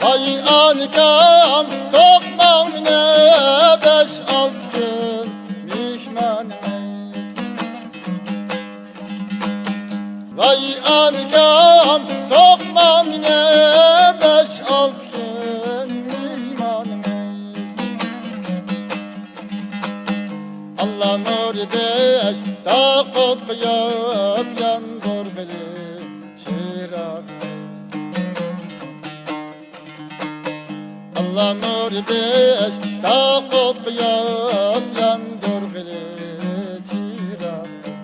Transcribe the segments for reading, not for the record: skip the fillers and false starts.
Vay anikam sokmam ne 5-6 gün mihmanımız. Vay anikam sokmam ne 5-6 gün mihmanımız. Allah nur beş takıp yap yandır beli çırağımız. Allah nur beş takıp yap yandır beli çırağımız.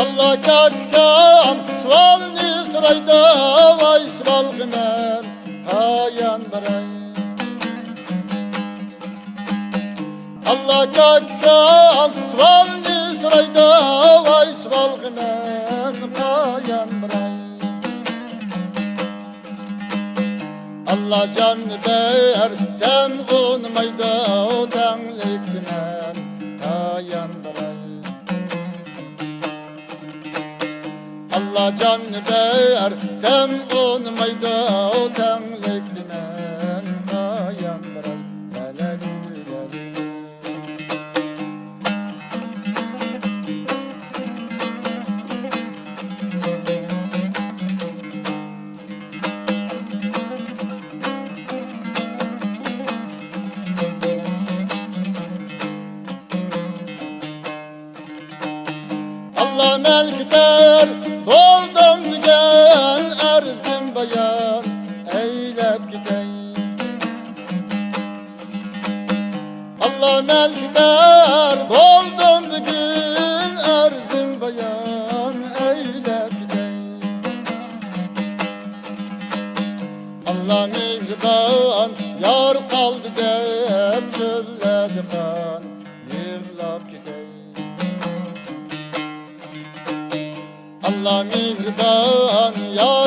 Allah kakkam svalni sırayda vay svalgımen kayan baray. Allah kakkam svalni sırayda vay svalgımen kayan baray. Allah can ber sen unmayda dangliktimen kayan baray. Allah can ber sen unmayda dangliktimen kayan baray. Allah melkter doldum gel erzim bayan eylep gideyim. Allah melkter doldum bugün erzim bayan eylep gideyim. Allah mihriban yar kaldı dep çölledi kan yığlap gideyim. Allah mihriban ya